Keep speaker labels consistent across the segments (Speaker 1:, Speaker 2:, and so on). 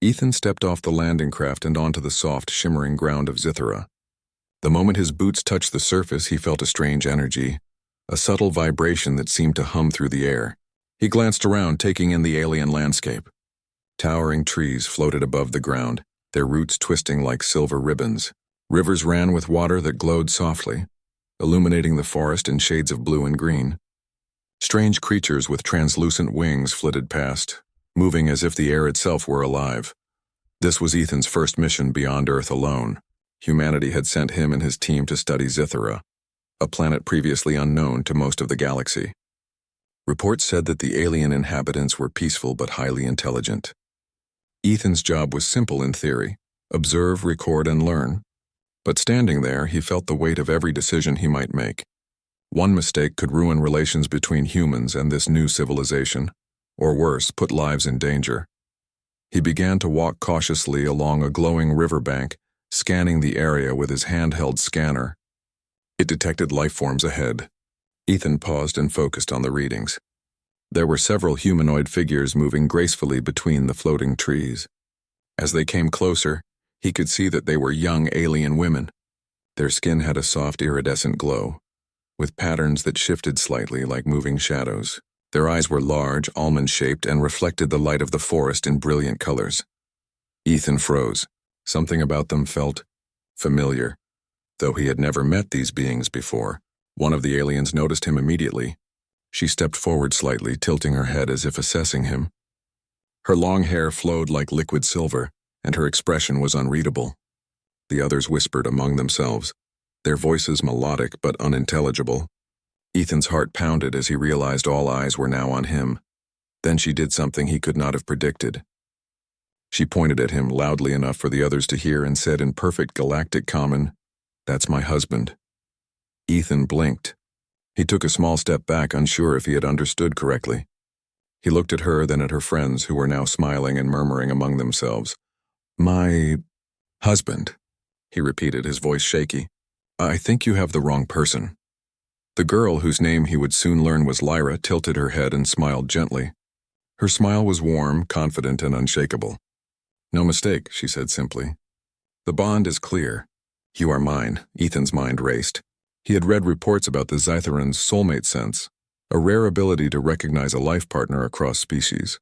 Speaker 1: Ethan stepped off the landing craft and onto the soft, shimmering ground of Zithera. The moment his boots touched the surface, he felt a strange energy, a subtle vibration that seemed to hum through the air. He glanced around, taking in the alien landscape. Towering trees floated above the ground, their roots twisting like silver ribbons. Rivers ran with water that glowed softly, illuminating the forest in shades of blue and green. Strange creatures with translucent wings flitted past, moving as if the air itself were alive. This was Ethan's first mission beyond Earth alone. Humanity had sent him and his team to study Zithera, a planet previously unknown to most of the galaxy. Reports said that the alien inhabitants were peaceful but highly intelligent. Ethan's job was simple in theory: observe, record, and learn. But standing there, he felt the weight of every decision he might make. One mistake could ruin relations between humans and this new civilization, or worse, put lives in danger. He began to walk cautiously along a glowing riverbank, scanning the area with his handheld scanner. It detected life forms ahead. Ethan paused and focused on the readings. There were several humanoid figures moving gracefully between the floating trees. As they came closer, he could see that they were young alien women. Their skin had a soft iridescent glow, with patterns that shifted slightly like moving shadows. Their eyes were large, almond-shaped, and reflected the light of the forest in brilliant colors. Ethan froze. Something about them felt familiar. Though he had never met these beings before, one of the aliens noticed him immediately. She stepped forward slightly, tilting her head as if assessing him. Her long hair flowed like liquid silver, and her expression was unreadable. The others whispered among themselves, their voices melodic but unintelligible. Ethan's heart pounded as he realized all eyes were now on him. Then she did something he could not have predicted. She pointed at him loudly enough for the others to hear and said in perfect galactic common, "That's my husband." Ethan blinked. He took a small step back, unsure if he had understood correctly. He looked at her, then at her friends, who were now smiling and murmuring among themselves. "My husband," he repeated, his voice shaky. "I think you have the wrong person." The girl, whose name he would soon learn was Lyra, tilted her head and smiled gently. Her smile was warm, confident, and unshakable. "No mistake," she said simply. "The bond is clear. You are mine." Ethan's mind raced. He had read reports about the Zytheran's soulmate sense, a rare ability to recognize a life partner across species.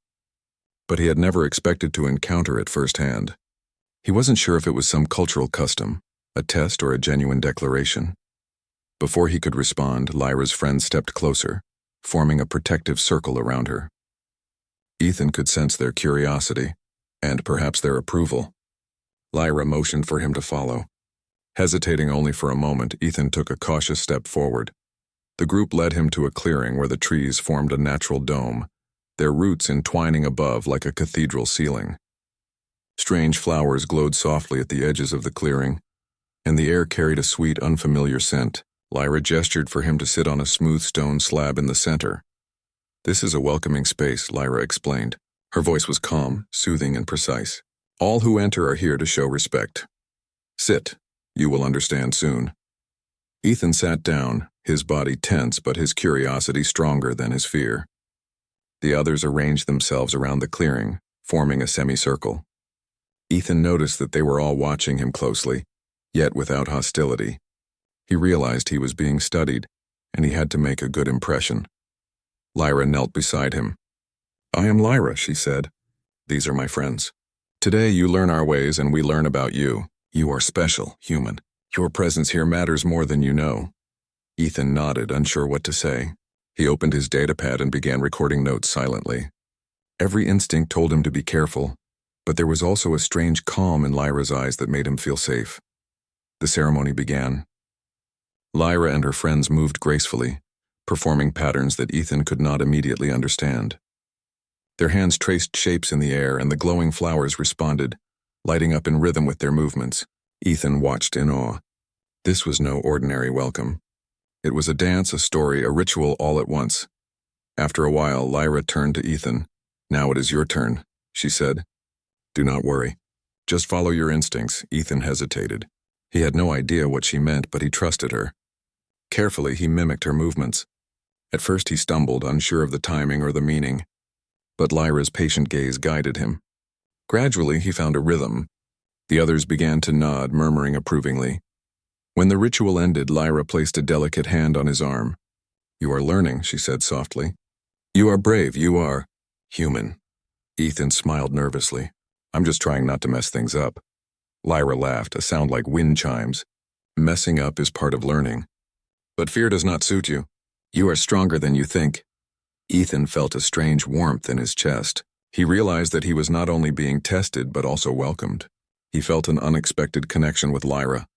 Speaker 1: But he had never expected to encounter it firsthand. He wasn't sure if it was some cultural custom, a test, or a genuine declaration. Before he could respond, Lyra's friends stepped closer, forming a protective circle around her. Ethan could sense their curiosity, and perhaps their approval. Lyra motioned for him to follow. Hesitating only for a moment, Ethan took a cautious step forward. The group led him to a clearing where the trees formed a natural dome, their roots entwining above like a cathedral ceiling. Strange flowers glowed softly at the edges of the clearing, and the air carried a sweet, unfamiliar scent. Lyra gestured for him to sit on a smooth stone slab in the center. "This is a welcoming space," Lyra explained. Her voice was calm, soothing, and precise. "All who enter are here to show respect. Sit. You will understand soon." Ethan sat down, his body tense but his curiosity stronger than his fear. The others arranged themselves around the clearing, forming a semicircle. Ethan noticed that they were all watching him closely, yet without hostility. He realized he was being studied, and he had to make a good impression. Lyra knelt beside him. "I am Lyra," she said. "These are my friends. Today you learn our ways and we learn about you. You are special, human. Your presence here matters more than you know." Ethan nodded, unsure what to say. He opened his datapad and began recording notes silently. Every instinct told him to be careful, but there was also a strange calm in Lyra's eyes that made him feel safe. The ceremony began. Lyra and her friends moved gracefully, performing patterns that Ethan could not immediately understand. Their hands traced shapes in the air, and the glowing flowers responded, lighting up in rhythm with their movements. Ethan watched in awe. This was no ordinary welcome. It was a dance, a story, a ritual all at once. After a while, Lyra turned to Ethan. "Now it is your turn," she said. "Do not worry. Just follow your instincts." Ethan hesitated. He had no idea what she meant, but he trusted her. Carefully, he mimicked her movements. At first he stumbled, unsure of the timing or the meaning. But Lyra's patient gaze guided him. Gradually, he found a rhythm. The others began to nod, murmuring approvingly. When the ritual ended, Lyra placed a delicate hand on his arm. "You are learning," she said softly. "You are brave, you are human." Ethan smiled nervously. "I'm just trying not to mess things up." Lyra laughed, a sound like wind chimes. "Messing up is part of learning. But fear does not suit you. You are stronger than you think." Ethan felt a strange warmth in his chest. He realized that he was not only being tested but also welcomed. He felt an unexpected connection with Lyra.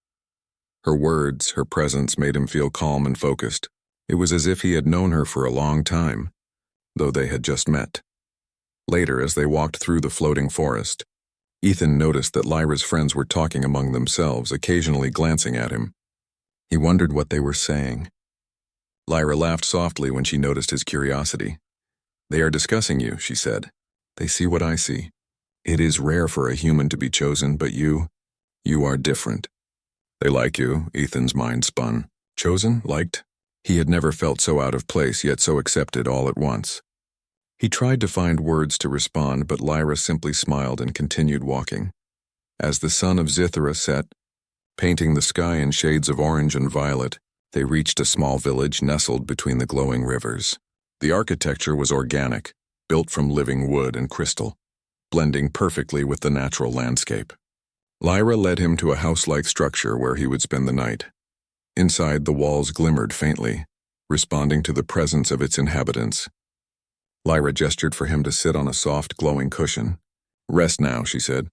Speaker 1: Her words, her presence made him feel calm and focused. It was as if he had known her for a long time, though they had just met. Later, as they walked through the floating forest, Ethan noticed that Lyra's friends were talking among themselves, occasionally glancing at him. He wondered what they were saying. Lyra laughed softly when she noticed his curiosity. "They are discussing you," she said. "They see what I see. It is rare for a human to be chosen, but you are different." "They like you," Ethan's mind spun. Chosen? Liked? He had never felt so out of place, yet so accepted all at once. He tried to find words to respond, but Lyra simply smiled and continued walking. As the sun of Zithra set, painting the sky in shades of orange and violet, they reached a small village nestled between the glowing rivers. The architecture was organic, built from living wood and crystal, blending perfectly with the natural landscape. Lyra led him to a house-like structure where he would spend the night. Inside, the walls glimmered faintly, responding to the presence of its inhabitants. Lyra gestured for him to sit on a soft, glowing cushion. "Rest now," she said.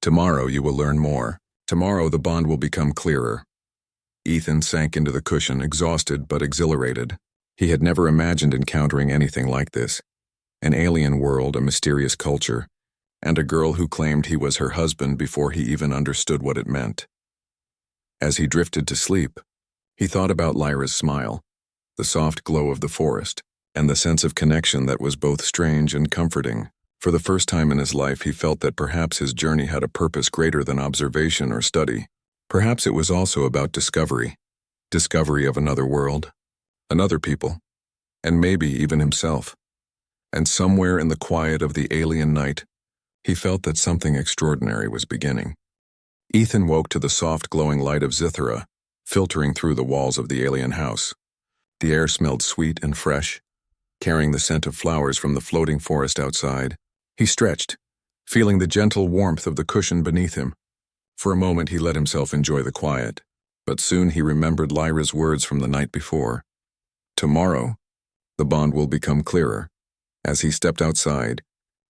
Speaker 1: "Tomorrow you will learn more. Tomorrow the bond will become clearer." Ethan sank into the cushion, exhausted but exhilarated. He had never imagined encountering anything like this. An alien world, a mysterious culture, and a girl who claimed he was her husband before he even understood what it meant. As he drifted to sleep, he thought about Lyra's smile, the soft glow of the forest, and the sense of connection that was both strange and comforting. For the first time in his life, he felt that perhaps his journey had a purpose greater than observation or study. Perhaps it was also about discovery of another world, another people, and maybe even himself. And somewhere in the quiet of the alien night, he felt that something extraordinary was beginning. Ethan woke to the soft glowing light of Zithra, filtering through the walls of the alien house. The air smelled sweet and fresh, carrying the scent of flowers from the floating forest outside. He stretched, feeling the gentle warmth of the cushion beneath him. For a moment he let himself enjoy the quiet, but soon he remembered Lyra's words from the night before. Tomorrow, the bond will become clearer. As he stepped outside,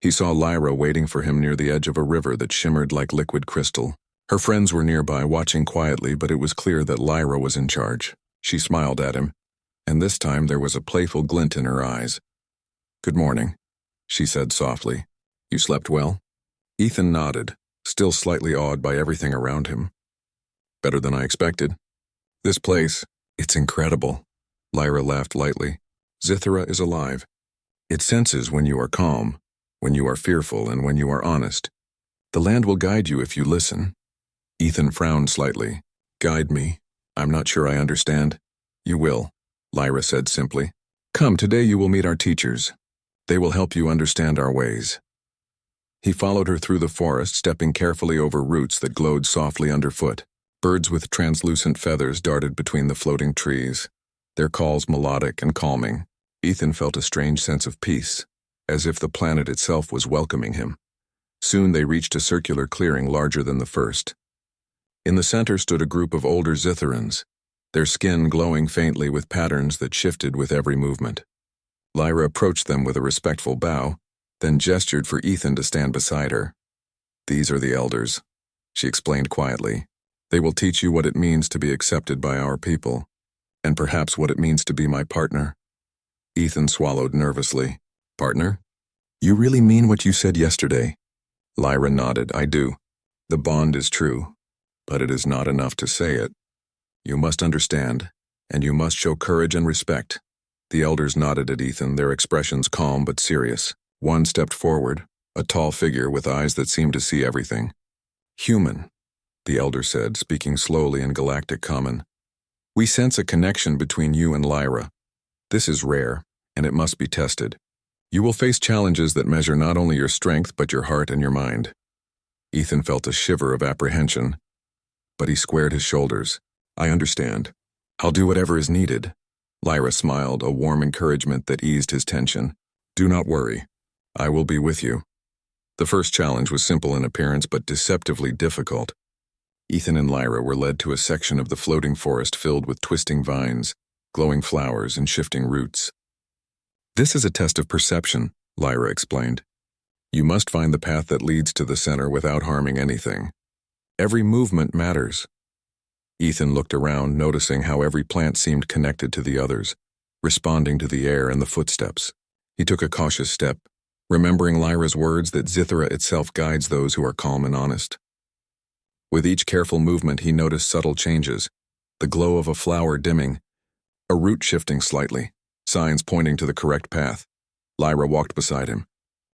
Speaker 1: he saw Lyra waiting for him near the edge of a river that shimmered like liquid crystal. Her friends were nearby, watching quietly, but it was clear that Lyra was in charge. She smiled at him, and this time there was a playful glint in her eyes. "Good morning," she said softly. "You slept well?" Ethan nodded, still slightly awed by everything around him. "Better than I expected. This place, it's incredible." Lyra laughed lightly. "Zithra is alive. It senses when you are calm, when you are fearful, and when you are honest. The land will guide you if you listen." Ethan frowned slightly. "Guide me? I'm not sure I understand." "You will," Lyra said simply. "Come, today you will meet our teachers. They will help you understand our ways." He followed her through the forest, stepping carefully over roots that glowed softly underfoot. Birds with translucent feathers darted between the floating trees, their calls melodic and calming. Ethan felt a strange sense of peace, as if the planet itself was welcoming him. Soon they reached a circular clearing larger than the first. In the center stood a group of older Zitherans, their skin glowing faintly with patterns that shifted with every movement. Lyra approached them with a respectful bow, then gestured for Ethan to stand beside her. "These are the elders," she explained quietly. "They will teach you what it means to be accepted by our people, and perhaps what it means to be my partner." Ethan swallowed nervously. "Partner? You really mean what you said yesterday?" Lyra nodded. "I do. The bond is true, but it is not enough to say it. You must understand, and you must show courage and respect." The elders nodded at Ethan, their expressions calm but serious. One stepped forward, a tall figure with eyes that seemed to see everything. "Human," the elder said, speaking slowly in galactic common. "We sense a connection between you and Lyra. This is rare, and it must be tested. You will face challenges that measure not only your strength but your heart and your mind. Ethan felt a shiver of apprehension, but he squared his shoulders. I understand. I'll do whatever is needed. Lyra smiled, a warm encouragement that eased his tension. Do not worry. I will be with you. The first challenge was simple in appearance but deceptively difficult. Ethan and Lyra were led to a section of the floating forest filled with twisting vines, glowing flowers, and shifting roots. This is a test of perception, Lyra explained. You must find the path that leads to the center without harming anything. Every movement matters. Ethan looked around, noticing how every plant seemed connected to the others, responding to the air and the footsteps. He took a cautious step, remembering Lyra's words that Zithra itself guides those who are calm and honest. With each careful movement, he noticed subtle changes, the glow of a flower dimming, a root shifting slightly, signs pointing to the correct path. Lyra walked beside him,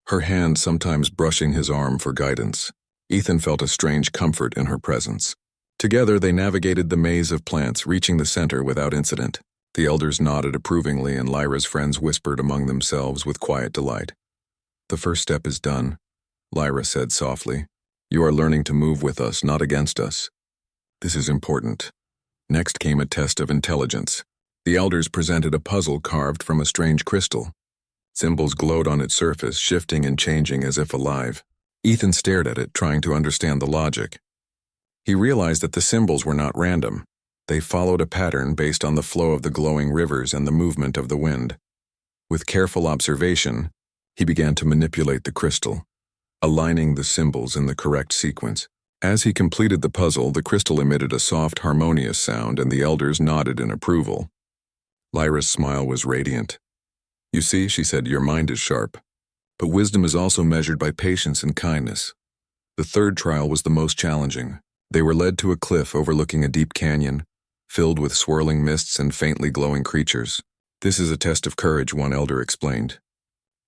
Speaker 1: her hand sometimes brushing his arm for guidance. Ethan felt a strange comfort in her presence. Together, they navigated the maze of plants, reaching the center without incident. The elders nodded approvingly, and Lyra's friends whispered among themselves with quiet delight. The first step is done, Lyra said softly. You are learning to move with us, not against us. This is important. Next came a test of intelligence. The elders presented a puzzle carved from a strange crystal. Symbols glowed on its surface, shifting and changing as if alive. Ethan stared at it, trying to understand the logic. He realized that the symbols were not random. They followed a pattern based on the flow of the glowing rivers and the movement of the wind. With careful observation, he began to manipulate the crystal, aligning the symbols in the correct sequence. As he completed the puzzle, the crystal emitted a soft, harmonious sound, and the elders nodded in approval. Lyra's smile was radiant. You see, she said, your mind is sharp, but wisdom is also measured by patience and kindness. The third trial was the most challenging. They were led to a cliff overlooking a deep canyon, filled with swirling mists and faintly glowing creatures. This is a test of courage, one elder explained.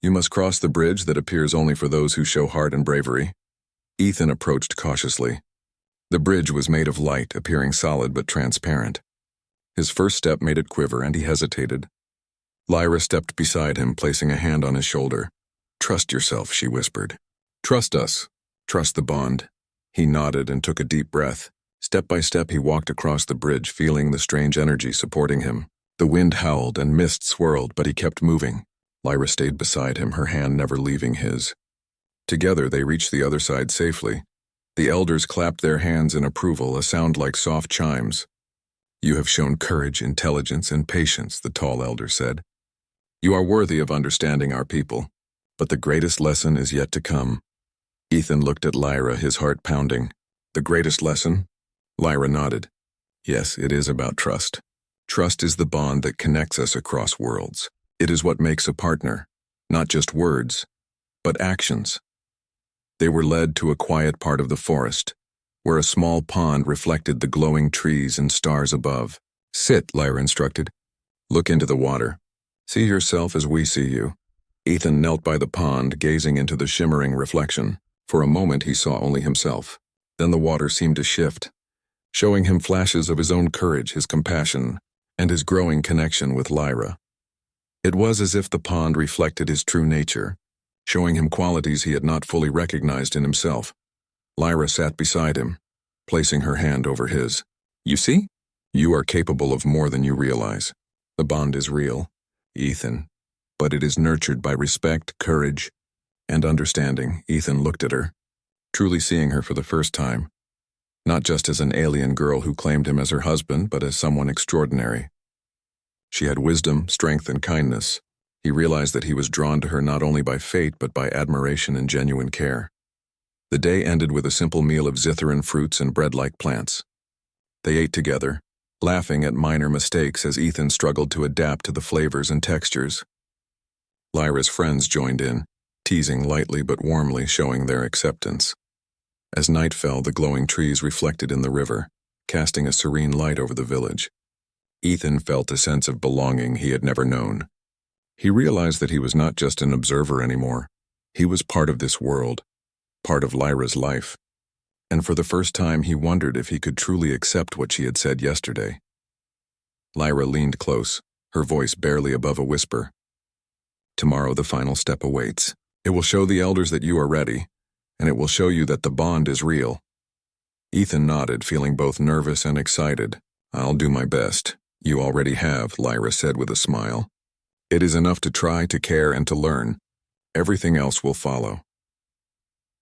Speaker 1: You must cross the bridge that appears only for those who show heart and bravery. Ethan approached cautiously. The bridge was made of light, appearing solid but transparent. His first step made it quiver, and he hesitated. Lyra stepped beside him, placing a hand on his shoulder. Trust yourself, she whispered. Trust us. Trust the bond. He nodded and took a deep breath. Step by step, he walked across the bridge, feeling the strange energy supporting him. The wind howled and mist swirled, but he kept moving. Lyra stayed beside him, her hand never leaving his. Together, they reached the other side safely. The elders clapped their hands in approval, a sound like soft chimes. You have shown courage, intelligence, and patience, the tall elder said. You are worthy of understanding our people, but the greatest lesson is yet to come. Ethan looked at Lyra, his heart pounding. The greatest lesson? Lyra nodded. Yes, it is about trust. Trust is the bond that connects us across worlds. It is what makes a partner, not just words, but actions. They were led to a quiet part of the forest, where a small pond reflected the glowing trees and stars above. Sit, Lyra instructed. Look into the water. See yourself as we see you. Ethan knelt by the pond, gazing into the shimmering reflection. For a moment he saw only himself. Then the water seemed to shift, showing him flashes of his own courage, his compassion, and his growing connection with Lyra. It was as if the pond reflected his true nature, showing him qualities he had not fully recognized in himself. Lyra sat beside him, placing her hand over his. You see? You are capable of more than you realize. The bond is real, Ethan, but it is nurtured by respect, courage, and understanding. Ethan looked at her, truly seeing her for the first time, not just as an alien girl who claimed him as her husband, but as someone extraordinary. She had wisdom, strength, and kindness. He realized that he was drawn to her not only by fate, but by admiration and genuine care. The day ended with a simple meal of Zithran fruits and bread-like plants. They ate together, laughing at minor mistakes as Ethan struggled to adapt to the flavors and textures. Lyra's friends joined in, teasing lightly but warmly, showing their acceptance. As night fell, the glowing trees reflected in the river, casting a serene light over the village. Ethan felt a sense of belonging he had never known. He realized that he was not just an observer anymore. He was part of this world, part of Lyra's life. And for the first time, he wondered if he could truly accept what she had said yesterday. Lyra leaned close, her voice barely above a whisper. Tomorrow the final step awaits. It will show the elders that you are ready, and it will show you that the bond is real." Ethan nodded, feeling both nervous and excited. "I'll do my best. You already have," Lyra said with a smile. "It is enough to try, to care, and to learn. Everything else will follow."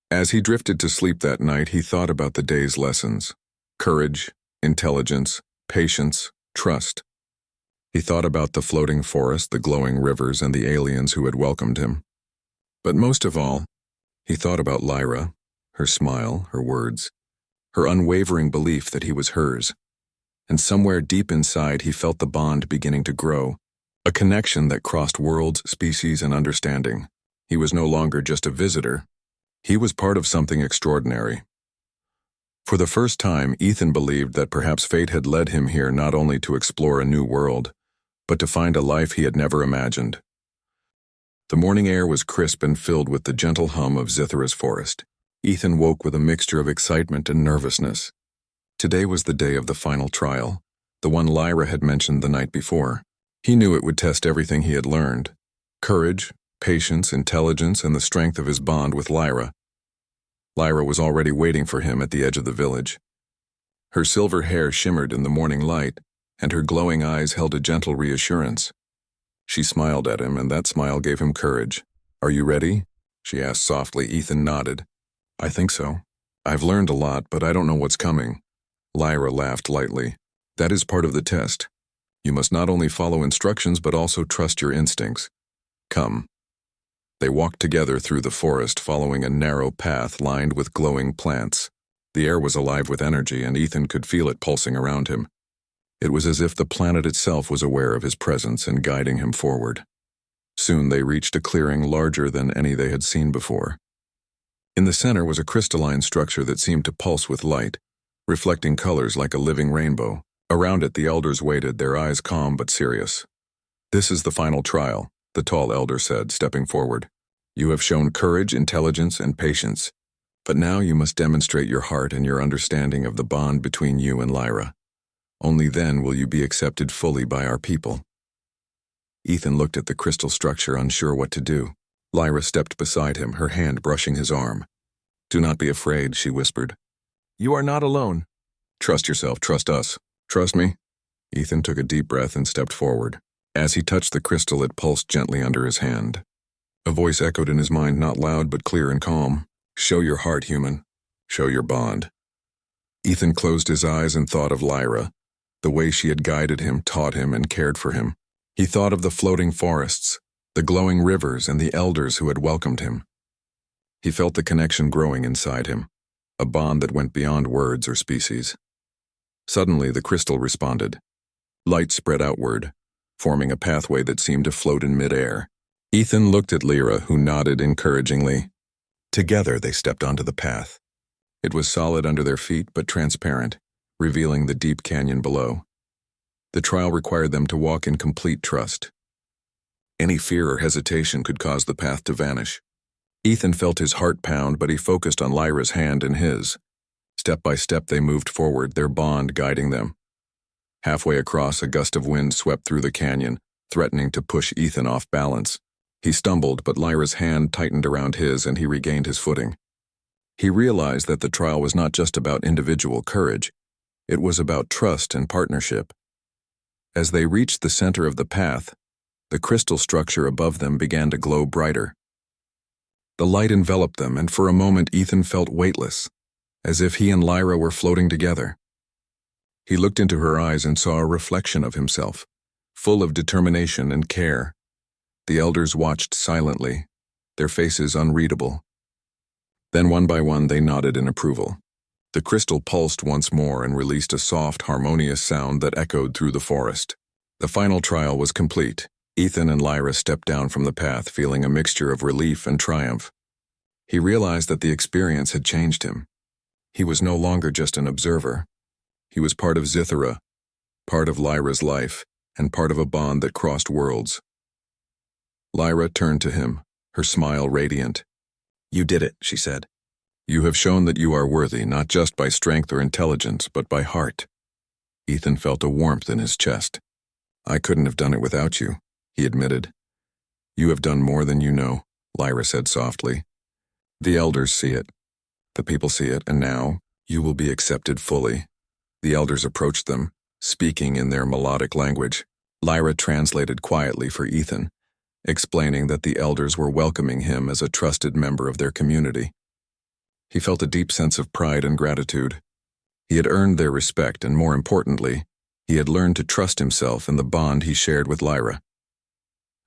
Speaker 1: As he drifted to sleep that night, he thought about the day's lessons: courage, intelligence, patience, trust. He thought about the floating forest, the glowing rivers, and the aliens who had welcomed him. But most of all, he thought about Lyra, her smile, her words, her unwavering belief that he was hers. And somewhere deep inside, he felt the bond beginning to grow, a connection that crossed worlds, species, and understanding. He was no longer just a visitor. He was part of something extraordinary. For the first time, Ethan believed that perhaps fate had led him here not only to explore a new world, but to find a life he had never imagined. The morning air was crisp and filled with the gentle hum of Zithra's forest. Ethan woke with a mixture of excitement and nervousness. Today was the day of the final trial, the one Lyra had mentioned the night before. He knew it would test everything he had learned: courage, patience, intelligence, and the strength of his bond with Lyra. Lyra was already waiting for him at the edge of the village. Her silver hair shimmered in the morning light, and her glowing eyes held a gentle reassurance. She smiled at him, and that smile gave him courage. "Are you ready?" she asked softly. Ethan nodded. "I think so. I've learned a lot, but I don't know what's coming." Lyra laughed lightly. "That is part of the test. You must not only follow instructions, but also trust your instincts. Come." They walked together through the forest, following a narrow path lined with glowing plants. The air was alive with energy, and Ethan could feel it pulsing around him. It was as if the planet itself was aware of his presence and guiding him forward. Soon they reached a clearing larger than any they had seen before. In the center was a crystalline structure that seemed to pulse with light, reflecting colors like a living rainbow. Around it, the elders waited, their eyes calm but serious. "This is the final trial," the tall elder said, stepping forward. "You have shown courage, intelligence, and patience, but now you must demonstrate your heart and your understanding of the bond between you and Lyra. Only then will you be accepted fully by our people." Ethan looked at the crystal structure, unsure what to do. Lyra stepped beside him, her hand brushing his arm. "Do not be afraid," she whispered. "You are not alone. Trust yourself, trust us." "Trust me?" Ethan took a deep breath and stepped forward. As he touched the crystal, it pulsed gently under his hand. A voice echoed in his mind, not loud but clear and calm. "Show your heart, human. Show your bond." Ethan closed his eyes and thought of Lyra, the way she had guided him, taught him, and cared for him. He thought of the floating forests, the glowing rivers, and the elders who had welcomed him. He felt the connection growing inside him, a bond that went beyond words or species. Suddenly, the crystal responded. Light spread outward, forming a pathway that seemed to float in midair. Ethan looked at Lyra, who nodded encouragingly. Together, they stepped onto the path. It was solid under their feet, but transparent, revealing the deep canyon below. The trial required them to walk in complete trust. Any fear or hesitation could cause the path to vanish. Ethan felt his heart pound, but he focused on Lyra's hand in his. Step by step, they moved forward, their bond guiding them. Halfway across, a gust of wind swept through the canyon, threatening to push Ethan off balance. He stumbled, but Lyra's hand tightened around his, and he regained his footing. He realized that the trial was not just about individual courage. It was about trust and partnership. As they reached the center of the path, the crystal structure above them began to glow brighter. The light enveloped them, and for a moment Ethan felt weightless, as if he and Lyra were floating together. He looked into her eyes and saw a reflection of himself, full of determination and care. The elders watched silently, their faces unreadable. Then one by one they nodded in approval. The crystal pulsed once more and released a soft, harmonious sound that echoed through the forest. The final trial was complete. Ethan and Lyra stepped down from the path, feeling a mixture of relief and triumph. He realized that the experience had changed him. He was no longer just an observer. He was part of Zithra, part of Lyra's life, and part of a bond that crossed worlds. Lyra turned to him, her smile radiant. "You did it," she said. "You have shown that you are worthy, not just by strength or intelligence, but by heart." Ethan felt a warmth in his chest. "I couldn't have done it without you," he admitted. "You have done more than you know," Lyra said softly. "The elders see it. The people see it, and now, you will be accepted fully. The elders approached them, speaking in their melodic language. Lyra translated quietly for Ethan, explaining that the elders were welcoming him as a trusted member of their community. He felt a deep sense of pride and gratitude. He had earned their respect, and more importantly, he had learned to trust himself in the bond he shared with Lyra.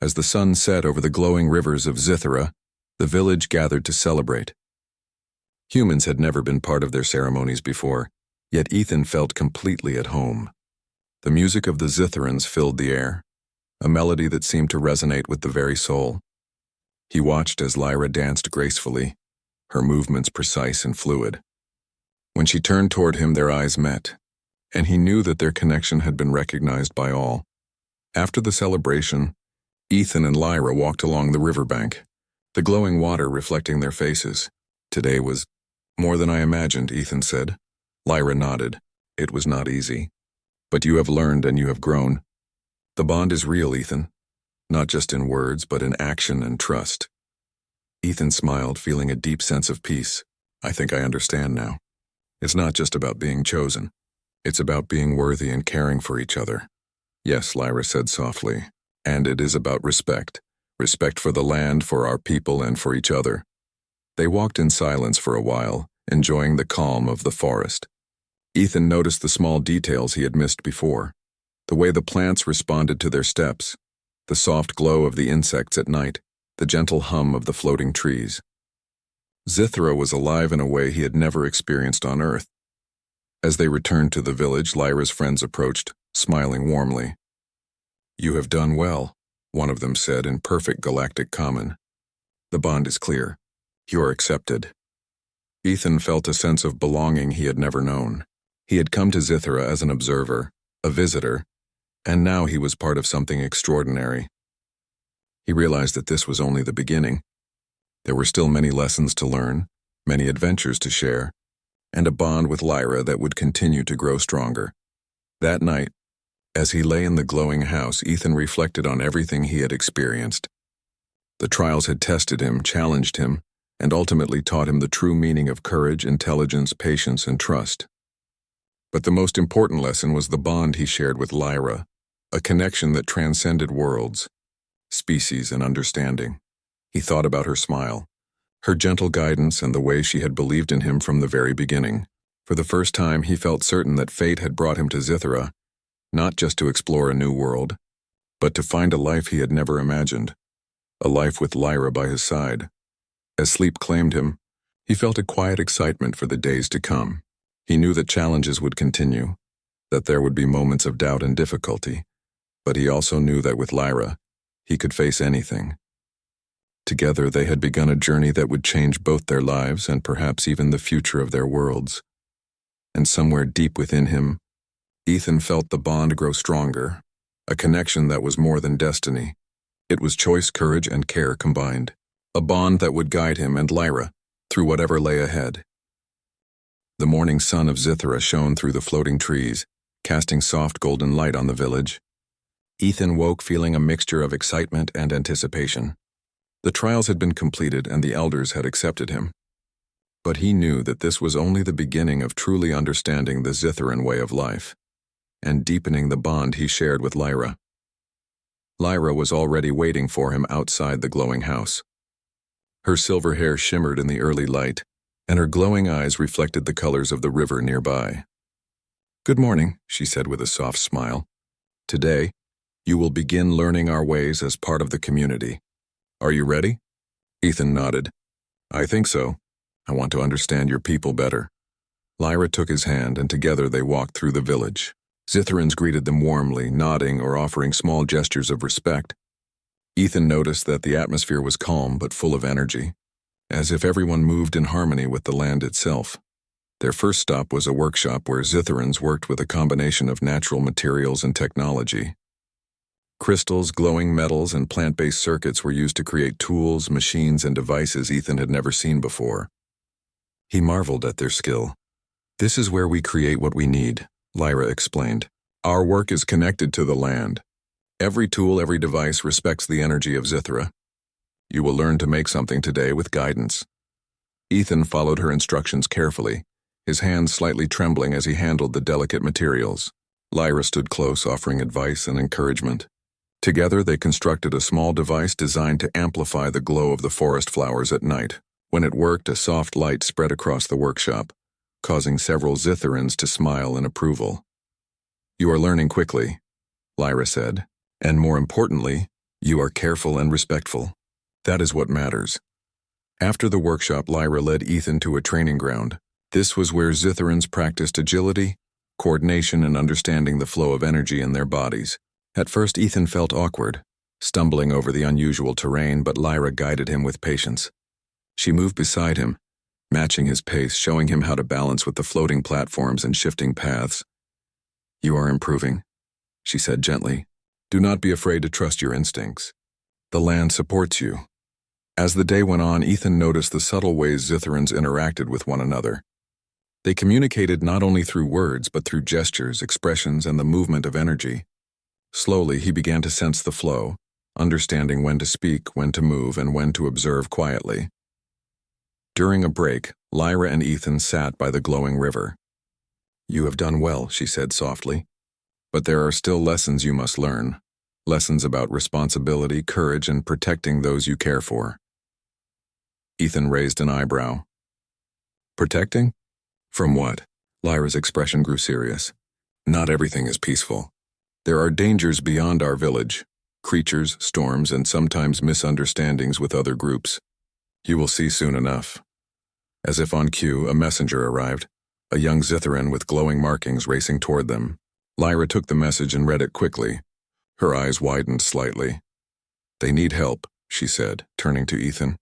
Speaker 1: As the sun set over the glowing rivers of Zithera, the village gathered to celebrate. Humans had never been part of their ceremonies before, yet Ethan felt completely at home. The music of the Zitherans filled the air, a melody that seemed to resonate with the very soul. He watched as Lyra danced gracefully, her movements precise and fluid. When she turned toward him, their eyes met, and he knew that their connection had been recognized by all. After the celebration, Ethan and Lyra walked along the riverbank, the glowing water reflecting their faces. Today was more than I imagined, Ethan said. Lyra nodded. It was not easy. But you have learned and you have grown. The bond is real, Ethan. Not just in words, but in action and trust. Ethan smiled, feeling a deep sense of peace. I think I understand now. It's not just about being chosen. It's about being worthy and caring for each other. Yes, Lyra said softly. And it is about respect. Respect for the land, for our people, and for each other. They walked in silence for a while, enjoying the calm of the forest. Ethan noticed the small details he had missed before. The way the plants responded to their steps, the soft glow of the insects at night, the gentle hum of the floating trees. Zithera was alive in a way he had never experienced on Earth. As they returned to the village, Lyra's friends approached, smiling warmly. You have done well, one of them said in perfect galactic common. The bond is clear. You are accepted. Ethan felt a sense of belonging he had never known. He had come to Zithera as an observer, a visitor, and now he was part of something extraordinary. He realized that this was only the beginning. There were still many lessons to learn, many adventures to share, and a bond with Lyra that would continue to grow stronger. That night, as he lay in the glowing house, Ethan reflected on everything he had experienced. The trials had tested him, challenged him, and ultimately taught him the true meaning of courage, intelligence, patience, and trust. But the most important lesson was the bond he shared with Lyra, a connection that transcended worlds, species, and understanding. He thought about her smile, her gentle guidance, and the way she had believed in him from the very beginning. For the first time, he felt certain that fate had brought him to Zithera, not just to explore a new world, but to find a life he had never imagined, a life with Lyra by his side. As sleep claimed him, he felt a quiet excitement for the days to come. He knew that challenges would continue, that there would be moments of doubt and difficulty, but he also knew that with Lyra, he could face anything. Together they had begun a journey that would change both their lives and perhaps even the future of their worlds. And somewhere deep within him, Ethan felt the bond grow stronger, a connection that was more than destiny. It was choice, courage, and care combined, a bond that would guide him and Lyra through whatever lay ahead. The morning sun of Zithera shone through the floating trees, casting soft golden light on the village. Ethan woke feeling a mixture of excitement and anticipation. The trials had been completed and the elders had accepted him. But he knew that this was only the beginning of truly understanding the Zitheran way of life, and deepening the bond he shared with Lyra. Lyra was already waiting for him outside the glowing house. Her silver hair shimmered in the early light, and her glowing eyes reflected the colors of the river nearby. Good morning, she said with a soft smile. Today, you will begin learning our ways as part of the community. Are you ready? Ethan nodded. I think so. I want to understand your people better. Lyra took his hand, and together they walked through the village. Zitherans greeted them warmly, nodding or offering small gestures of respect. Ethan noticed that the atmosphere was calm but full of energy, as if everyone moved in harmony with the land itself. Their first stop was a workshop where Zitherans worked with a combination of natural materials and technology. Crystals, glowing metals, and plant-based circuits were used to create tools, machines, and devices Ethan had never seen before. He marveled at their skill. This is where we create what we need, Lyra explained. Our work is connected to the land. Every tool, every device respects the energy of Zithera. You will learn to make something today with guidance. Ethan followed her instructions carefully, his hands slightly trembling as he handled the delicate materials. Lyra stood close, offering advice and encouragement. Together, they constructed a small device designed to amplify the glow of the forest flowers at night. When it worked, a soft light spread across the workshop, causing several Zitherans to smile in approval. "You are learning quickly," Lyra said, "and more importantly, you are careful and respectful. That is what matters." After the workshop, Lyra led Ethan to a training ground. This was where Zitherans practiced agility, coordination, and understanding the flow of energy in their bodies. At first, Ethan felt awkward, stumbling over the unusual terrain, but Lyra guided him with patience. She moved beside him, matching his pace, showing him how to balance with the floating platforms and shifting paths. "You are improving," she said gently. "Do not be afraid to trust your instincts. The land supports you." As the day went on, Ethan noticed the subtle ways Zitherans interacted with one another. They communicated not only through words, but through gestures, expressions, and the movement of energy. Slowly, he began to sense the flow, understanding when to speak, when to move, and when to observe quietly. During a break, Lyra and Ethan sat by the glowing river. "You have done well," she said softly. "But there are still lessons you must learn. Lessons about responsibility, courage, and protecting those you care for." Ethan raised an eyebrow. "Protecting? From what?" Lyra's expression grew serious. "Not everything is peaceful. There are dangers beyond our village, creatures, storms, and sometimes misunderstandings with other groups. You will see soon enough." As if on cue, a messenger arrived, a young Zitheran with glowing markings racing toward them. Lyra took the message and read it quickly. Her eyes widened slightly. "They need help," she said, turning to Ethan.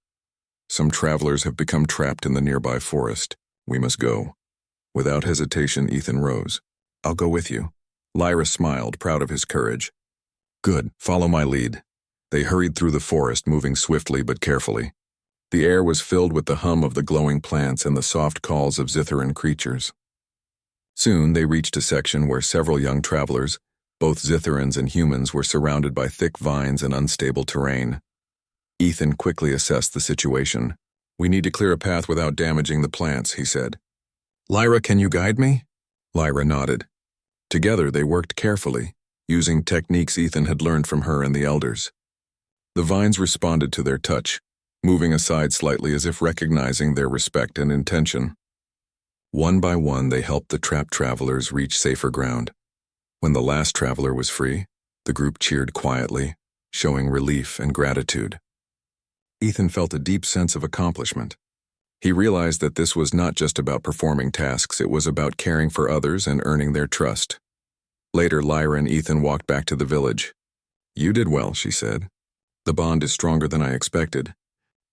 Speaker 1: "Some travelers have become trapped in the nearby forest. We must go." Without hesitation, Ethan rose. "I'll go with you." Lyra smiled, proud of his courage. "Good, follow my lead." They hurried through the forest, moving swiftly but carefully. The air was filled with the hum of the glowing plants and the soft calls of Zitheran creatures. Soon they reached a section where several young travelers, both Zitherans and humans, were surrounded by thick vines and unstable terrain. Ethan quickly assessed the situation. "We need to clear a path without damaging the plants," he said. "Lyra, can you guide me?" Lyra nodded. Together they worked carefully, using techniques Ethan had learned from her and the elders. The vines responded to their touch, moving aside slightly as if recognizing their respect and intention. One by one, they helped the trapped travelers reach safer ground. When the last traveler was free, the group cheered quietly, showing relief and gratitude. Ethan felt a deep sense of accomplishment. He realized that this was not just about performing tasks, it was about caring for others and earning their trust. Later, Lyra and Ethan walked back to the village. "You did well," she said. "The bond is stronger than I expected.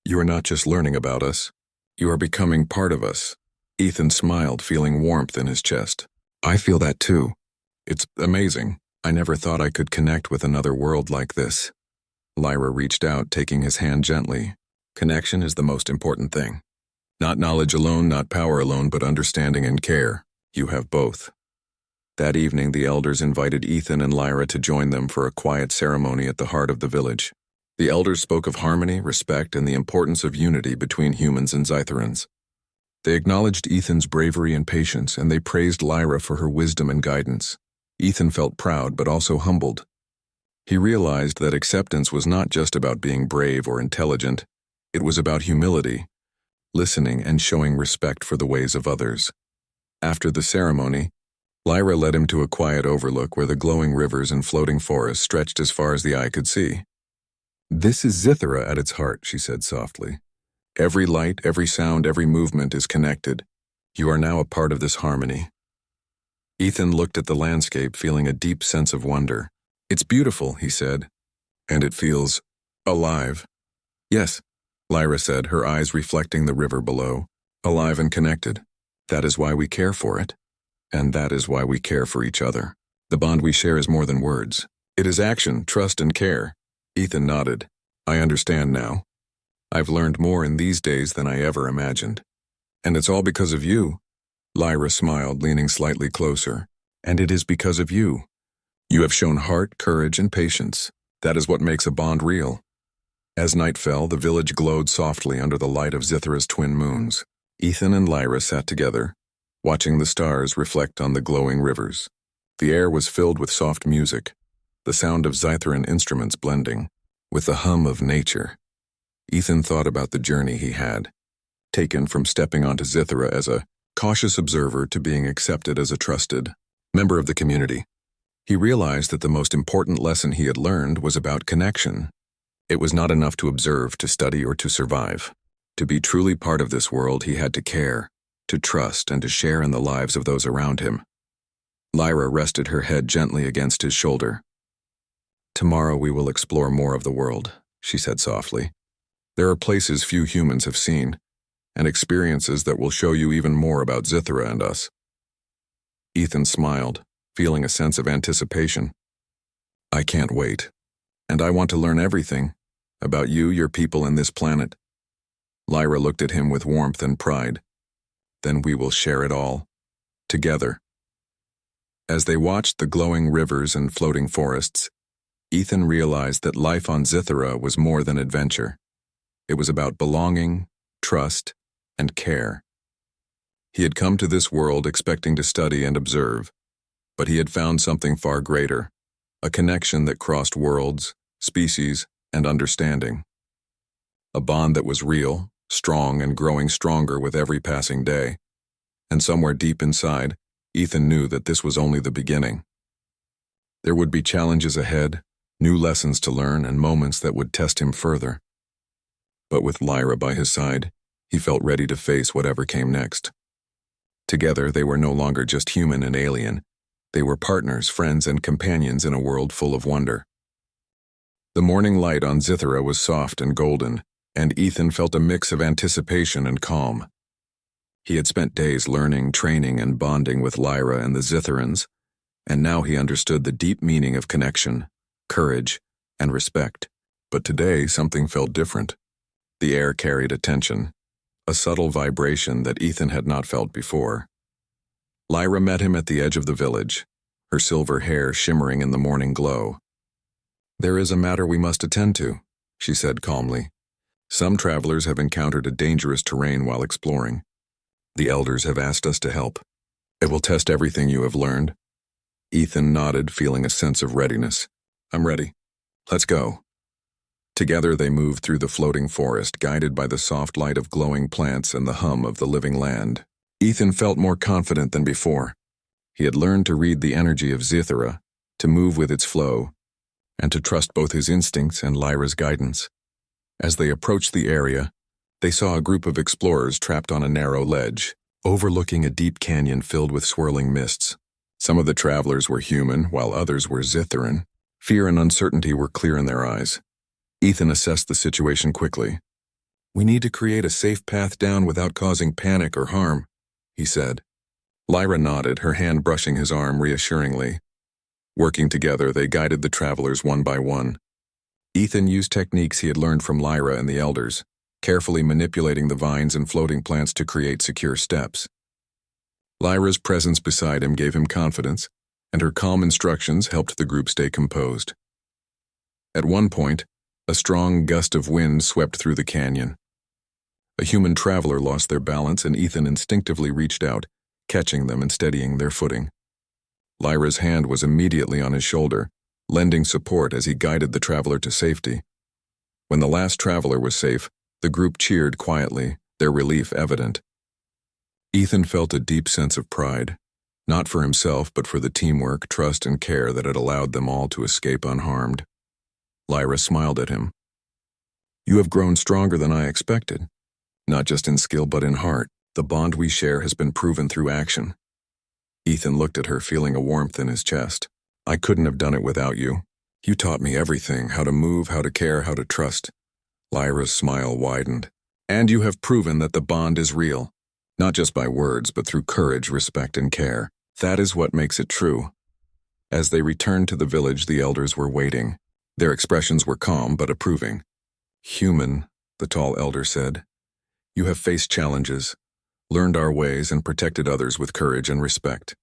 Speaker 1: You are not just learning about us, you are becoming part of us." Ethan smiled, feeling warmth in his chest. "I feel that too. It's amazing. I never thought I could connect with another world like this." Lyra reached out, taking his hand gently. "Connection is the most important thing. Not knowledge alone, not power alone, but understanding and care. You have both." That evening, the elders invited Ethan and Lyra to join them for a quiet ceremony at the heart of the village. The elders spoke of harmony, respect, and the importance of unity between humans and Zitherans. They acknowledged Ethan's bravery and patience, and they praised Lyra for her wisdom and guidance. Ethan felt proud, but also humbled. He realized that acceptance was not just about being brave or intelligent, it was about humility, listening, and showing respect for the ways of others. After the ceremony, Lyra led him to a quiet overlook where the glowing rivers and floating forests stretched as far as the eye could see. "This is Zithera at its heart," she said softly. "Every light, every sound, every movement is connected. You are now a part of this harmony." Ethan looked at the landscape, feeling a deep sense of wonder. "It's beautiful," he said. "And it feels alive." "Yes," Lyra said, her eyes reflecting the river below. "Alive and connected. That is why we care for it. And that is why we care for each other. The bond we share is more than words. It is action, trust, and care." Ethan nodded. "I understand now. I've learned more in these days than I ever imagined. And it's all because of you." Lyra smiled, leaning slightly closer. "And it is because of you. You have shown heart, courage, and patience. That is what makes a bond real." As night fell, the village glowed softly under the light of Zithra's twin moons. Ethan and Lyra sat together, watching the stars reflect on the glowing rivers. The air was filled with soft music, the sound of Zithran instruments blending with the hum of nature. Ethan thought about the journey he had taken from stepping onto Zithra as a cautious observer to being accepted as a trusted member of the community. He realized that the most important lesson he had learned was about connection. It was not enough to observe, to study, or to survive. To be truly part of this world, he had to care, to trust, and to share in the lives of those around him. Lyra rested her head gently against his shoulder. "Tomorrow we will explore more of the world," she said softly. "There are places few humans have seen, and experiences that will show you even more about Zithra and us." Ethan smiled, feeling a sense of anticipation. "I can't wait, and I want to learn everything about you, your people, and this planet." Lyra looked at him with warmth and pride. "Then we will share it all, together." As they watched the glowing rivers and floating forests, Ethan realized that life on Zithra was more than adventure. It was about belonging, trust, and care. He had come to this world expecting to study and observe, but he had found something far greater, a connection that crossed worlds, species, and understanding. A bond that was real, strong, and growing stronger with every passing day. And somewhere deep inside, Ethan knew that this was only the beginning. There would be challenges ahead, new lessons to learn, and moments that would test him further. But with Lyra by his side, he felt ready to face whatever came next. Together, they were no longer just human and alien. They were partners, friends, and companions in a world full of wonder. The morning light on Zithra was soft and golden, and Ethan felt a mix of anticipation and calm. He had spent days learning, training, and bonding with Lyra and the Zithrans, and now he understood the deep meaning of connection, courage, and respect. But today, something felt different. The air carried a tension, a subtle vibration that Ethan had not felt before. Lyra met him at the edge of the village, her silver hair shimmering in the morning glow. "There is a matter we must attend to," she said calmly. "Some travelers have encountered a dangerous terrain while exploring. The elders have asked us to help. It will test everything you have learned." Ethan nodded, feeling a sense of readiness. "I'm ready. Let's go." Together they moved through the floating forest, guided by the soft light of glowing plants and the hum of the living land. Ethan felt more confident than before. He had learned to read the energy of Zithra, to move with its flow, and to trust both his instincts and Lyra's guidance. As they approached the area, they saw a group of explorers trapped on a narrow ledge, overlooking a deep canyon filled with swirling mists. Some of the travelers were human, while others were Zithran. Fear and uncertainty were clear in their eyes. Ethan assessed the situation quickly. "We need to create a safe path down without causing panic or harm," he said. Lyra nodded, her hand brushing his arm reassuringly. Working together, they guided the travelers one by one. Ethan used techniques he had learned from Lyra and the elders, carefully manipulating the vines and floating plants to create secure steps. Lyra's presence beside him gave him confidence, and her calm instructions helped the group stay composed. At one point, a strong gust of wind swept through the canyon. A human traveler lost their balance, and Ethan instinctively reached out, catching them and steadying their footing. Lyra's hand was immediately on his shoulder, lending support as he guided the traveler to safety. When the last traveler was safe, the group cheered quietly, their relief evident. Ethan felt a deep sense of pride, not for himself but for the teamwork, trust, and care that had allowed them all to escape unharmed. Lyra smiled at him. "You have grown stronger than I expected, not just in skill but in heart. The bond we share has been proven through action." Ethan looked at her, feeling a warmth in his chest. "I couldn't have done it without you. You taught me everything, how to move, how to care, how to trust." Lyra's smile widened. "And you have proven that the bond is real, not just by words, but through courage, respect, and care. That is what makes it true." As they returned to the village, the elders were waiting. Their expressions were calm but approving. "Human," the tall elder said, "you have faced challenges, learned our ways, and protected others with courage and respect.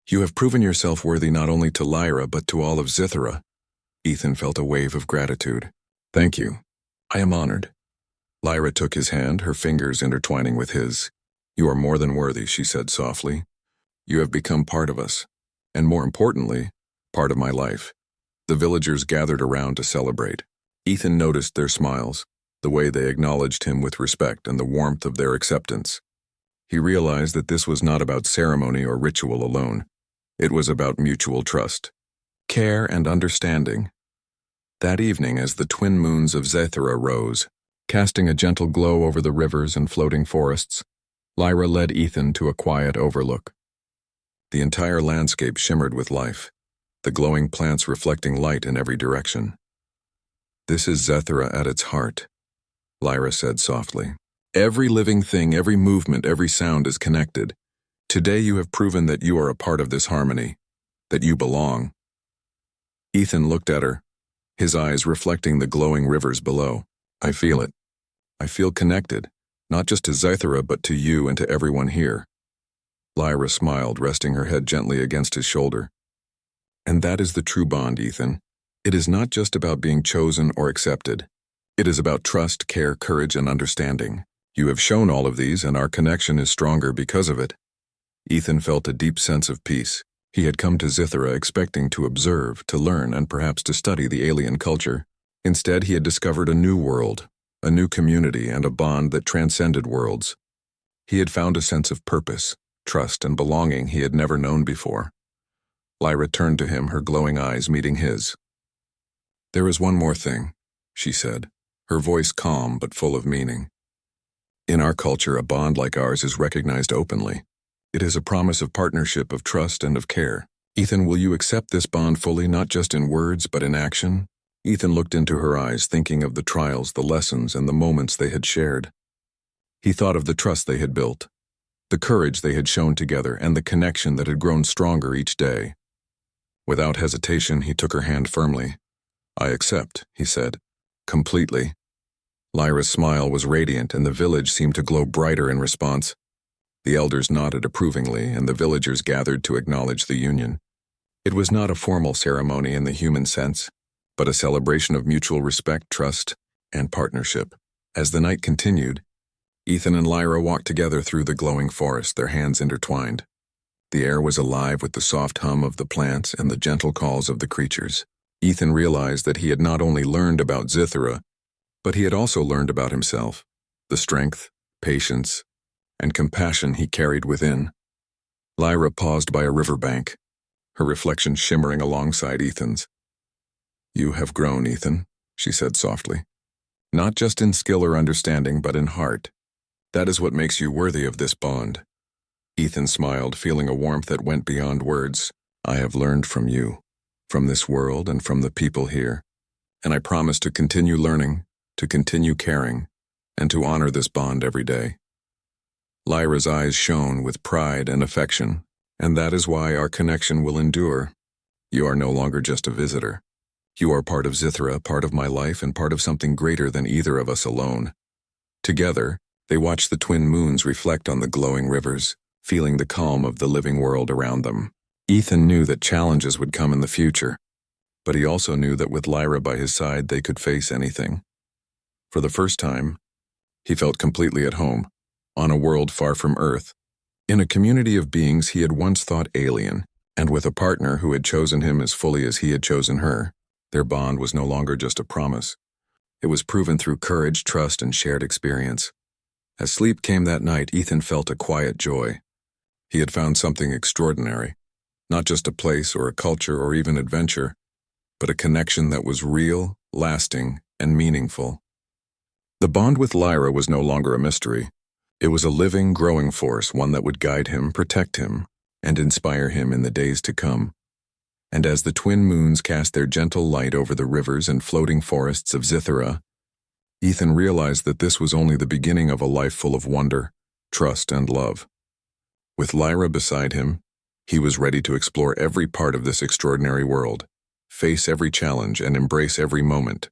Speaker 1: You have proven yourself worthy not only to Lyra but to all of Zithra." Ethan felt a wave of gratitude. "Thank you. I am honored. Lyra took his hand, her fingers intertwining with his. You are more than worthy, she said softly. You have become part of us, and more importantly, part of my life. The villagers gathered around to celebrate. Ethan noticed their smiles, the way they acknowledged him with respect and the warmth of their acceptance. He realized that this was not about ceremony or ritual alone. It was about mutual trust, care, and understanding. That evening, as the twin moons of Zethra rose, casting a gentle glow over the rivers and floating forests, Lyra led Ethan to a quiet overlook. The entire landscape shimmered with life, the glowing plants reflecting light in every direction. This is Zethra at its heart, Lyra said softly. Every living thing, every movement, every sound is connected. Today you have proven that you are a part of this harmony, that you belong. Ethan looked at her, his eyes reflecting the glowing rivers below. I feel it. I feel connected, not just to Zethra, but to you and to everyone here. Lyra smiled, resting her head gently against his shoulder. And that is the true bond, Ethan. It is not just about being chosen or accepted. It is about trust, care, courage, and understanding. You have shown all of these, and our connection is stronger because of it. Ethan felt a deep sense of peace. He had come to Zethra expecting to observe, to learn, and perhaps to study the alien culture. Instead, he had discovered a new world, a new community, and a bond that transcended worlds. He had found a sense of purpose, trust, and belonging he had never known before. Lyra turned to him, her glowing eyes meeting his. There is one more thing, she said, her voice calm but full of meaning. In our culture, a bond like ours is recognized openly. It is a promise of partnership, of trust, and of care. Ethan, will you accept this bond fully, not just in words, but in action? Ethan looked into her eyes, thinking of the trials, the lessons, and the moments they had shared. He thought of the trust they had built, the courage they had shown together, and the connection that had grown stronger each day. Without hesitation, he took her hand firmly. I accept, he said, completely. Lyra's smile was radiant, and the village seemed to glow brighter in response. The elders nodded approvingly, and the villagers gathered to acknowledge the union. It was not a formal ceremony in the human sense, but a celebration of mutual respect, trust, and partnership. As the night continued, Ethan and Lyra walked together through the glowing forest, their hands intertwined. The air was alive with the soft hum of the plants and the gentle calls of the creatures. Ethan realized that he had not only learned about Zethra, but he had also learned about himself, the strength, patience, and compassion he carried within. Lyra paused by a riverbank, her reflection shimmering alongside Ethan's. You have grown, Ethan, she said softly. Not just in skill or understanding, but in heart. That is what makes you worthy of this bond. Ethan smiled, feeling a warmth that went beyond words. I have learned from you, from this world and from the people here, and I promise to continue learning, to continue caring, and to honor this bond every day. Lyra's eyes shone with pride and affection, and that is why our connection will endure. You are no longer just a visitor. You are part of Zethra, part of my life, and part of something greater than either of us alone. Together, they watched the twin moons reflect on the glowing rivers, feeling the calm of the living world around them. Ethan knew that challenges would come in the future, but he also knew that with Lyra by his side, they could face anything. For the first time, he felt completely at home, on a world far from Earth, in a community of beings he had once thought alien, and with a partner who had chosen him as fully as he had chosen her. Their bond was no longer just a promise. It was proven through courage, trust, and shared experience. As sleep came that night, Ethan felt a quiet joy. He had found something extraordinary, not just a place or a culture or even adventure, but a connection that was real, lasting, and meaningful. The bond with Lyra was no longer a mystery. It was a living, growing force, one that would guide him, protect him, and inspire him in the days to come. And as the twin moons cast their gentle light over the rivers and floating forests of Zethra, Ethan realized that this was only the beginning of a life full of wonder, trust, and love. With Lyra beside him, he was ready to explore every part of this extraordinary world, face every challenge, and embrace every moment.